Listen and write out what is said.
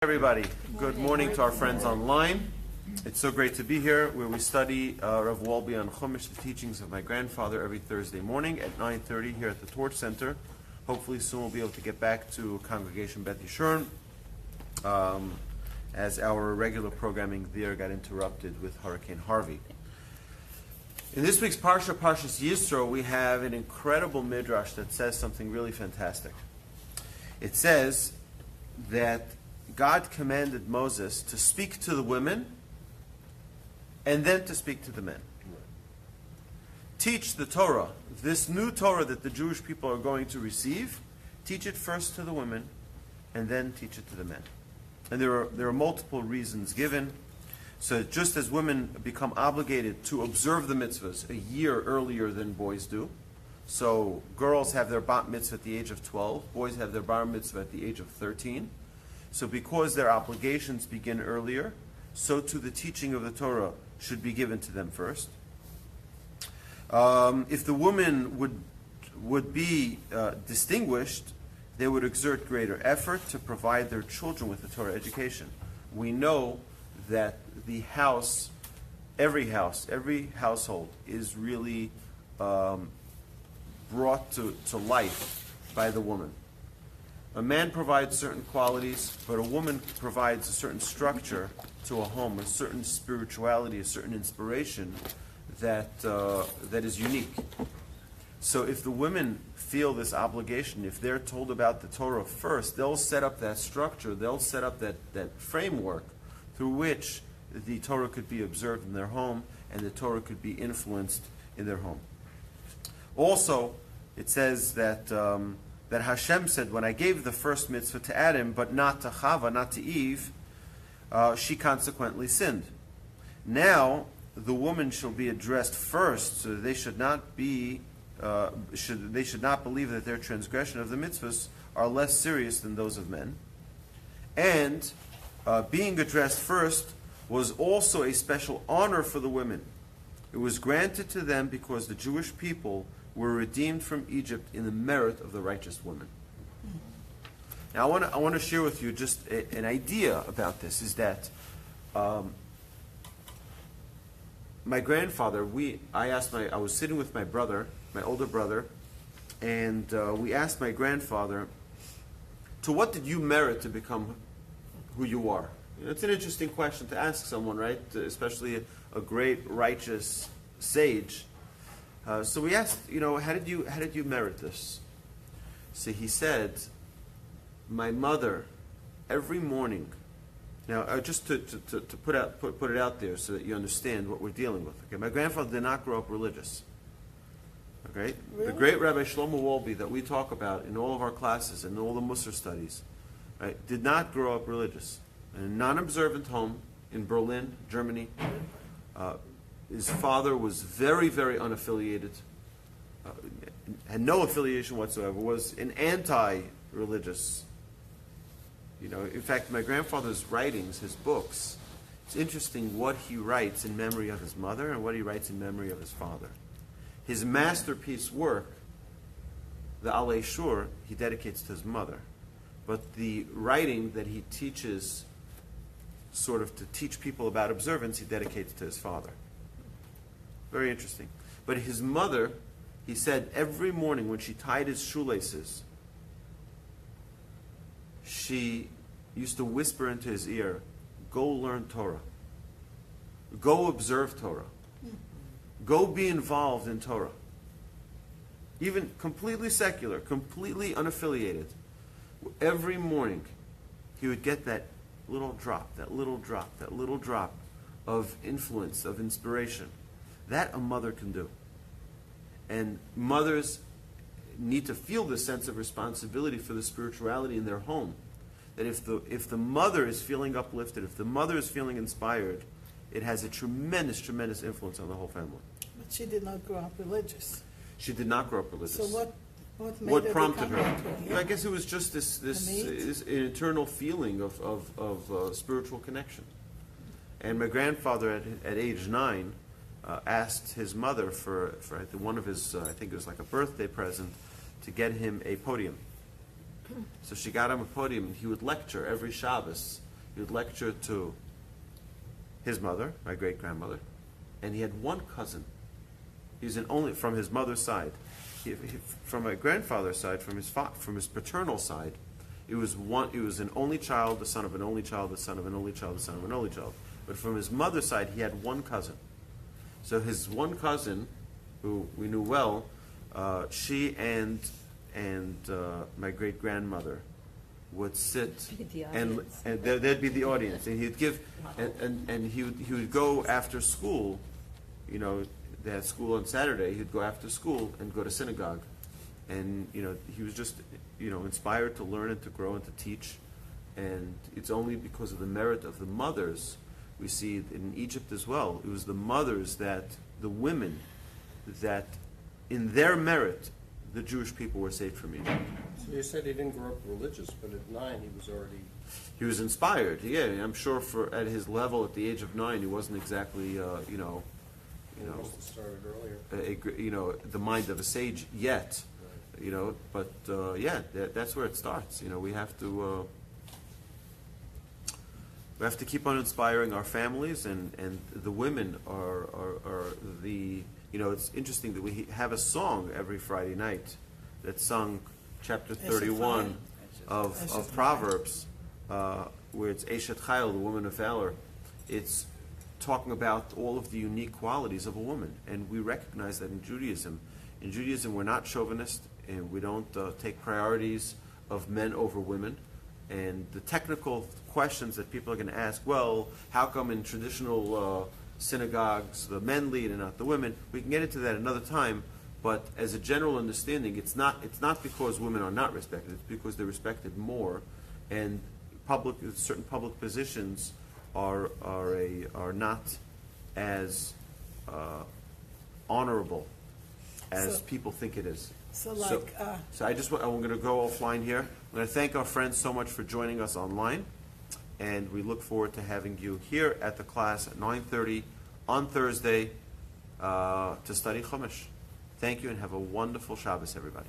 Everybody, good morning to our friends online. It's so great to be here where we study Rav Wolbe on Chumash, the teachings of my grandfather, every Thursday morning at 9:30 here at the Torch Center. Hopefully soon we'll be able to get back to Congregation Beth Yishurin as our regular programming there got interrupted with Hurricane Harvey. In this week's Parsha, Parshas Yisro, we have an incredible Midrash that says something really fantastic. It says that God commanded Moses to speak to the women and then to speak to the men. Teach the Torah, this new Torah that the Jewish people are going to receive, teach it first to the women and then teach it to the men. And there are multiple reasons given. So just as women become obligated to observe the mitzvahs a year earlier than boys do, so girls have their bat mitzvah at the age of 12, boys have their bar mitzvah at the age of 13. So because their obligations begin earlier, so too the teaching of the Torah should be given to them first. If the women would be distinguished, they would exert greater effort to provide their children with the Torah education. We know that the house, every household is really brought to life by the woman. A man provides certain qualities, but a woman provides a certain structure to a home, a certain spirituality, a certain inspiration that is unique. So if the women feel this obligation, if they're told about the Torah first, they'll set up that structure, they'll set up that framework through which the Torah could be observed in their home and the Torah could be influenced in their home. Also, it says that Hashem said, when I gave the first mitzvah to Adam, but not to Chava, not to Eve, she consequently sinned. Now, the woman shall be addressed first, so they should not believe that their transgression of the mitzvahs are less serious than those of men. And being addressed first was also a special honor for the women. It was granted to them because the Jewish people were redeemed from Egypt in the merit of the righteous woman. Now, I want to share with you just an idea about this. Is that my grandfather? I was sitting with my brother, my older brother, and we asked my grandfather, "To what did you merit to become who you are?" It's an interesting question to ask someone, right? Especially a great righteous sage. So we asked, how did you merit this? So he said, my mother, every morning. Now, just to put it out there so that you understand what we're dealing with. Okay, my grandfather did not grow up religious. Okay, really? The great Rabbi Shlomo Wolbe that we talk about in all of our classes and all the Musar studies, right, did not grow up religious. In a non-observant home in Berlin, Germany. His father was very, very unaffiliated, had no affiliation whatsoever, was an anti-religious. In fact, my grandfather's writings, his books, it's interesting what he writes in memory of his mother and what he writes in memory of his father. His masterpiece work, the Alei Shur, he dedicates to his mother. But the writing that he teaches, sort of to teach people about observance, he dedicates to his father. Very interesting. But his mother, he said, every morning when she tied his shoelaces, she used to whisper into his ear, "Go learn Torah. Go observe Torah. Go be involved in Torah." Even completely secular, completely unaffiliated. Every morning, he would get that little drop of influence, of inspiration. That a mother can do. And mothers need to feel this sense of responsibility for the spirituality in their home. That if the mother is feeling uplifted, if the mother is feeling inspired, it has a tremendous, tremendous influence on the whole family. But she did not grow up religious. She did not grow up religious. So what prompted her? Yeah. I guess it was just this internal feeling of spiritual connection. And my grandfather at age 9 asked his mother for one of his, I think it was like a birthday present, to get him a podium. So she got him a podium, and he would lecture every Shabbos He would lecture to his mother, my great-grandmother, and he had one cousin. He's an only from his mother's side. From my grandfather's side, from his paternal side, it was an only child, the son of an only child, the son of an only child, the son of an only child. But from his mother's side, he had one cousin. So his one cousin, who we knew well, she and my great grandmother would sit and there'd be the audience, and he'd give and he would go after school. You know, they had school on Saturday. He'd go after school and go to synagogue, and he was just inspired to learn and to grow and to teach. And it's only because of the merit of the mothers. We see it in Egypt as well. It was the mothers, the women, that in their merit, the Jewish people were saved from Egypt. So you said he didn't grow up religious, but at 9 he was already... He was inspired. Yeah, I'm sure at his level, at the age of 9, he wasn't exactly, He must have started earlier. the mind of a sage yet. But that's where it starts. We have to keep on inspiring our families, and the women are the. It's interesting that we have a song every Friday night that's sung, chapter 31 of Proverbs, where it's Eshet Chayil, the woman of valor. It's talking about all of the unique qualities of a woman, and we recognize that in Judaism. In Judaism, we're not chauvinist, and we don't take priorities of men over women. And the technical questions that people are going to ask, well, how come in traditional synagogues the men lead and not the women? We can get into that another time, but as a general understanding, it's not because women are not respected, it's because they're respected more, and certain public positions are not as honorable as people think it is. So I'm going to go offline here. I'm going to thank our friends so much for joining us online, and we look forward to having you here at the class at 9:30 on Thursday to study Chumash. Thank you, and have a wonderful Shabbos, everybody.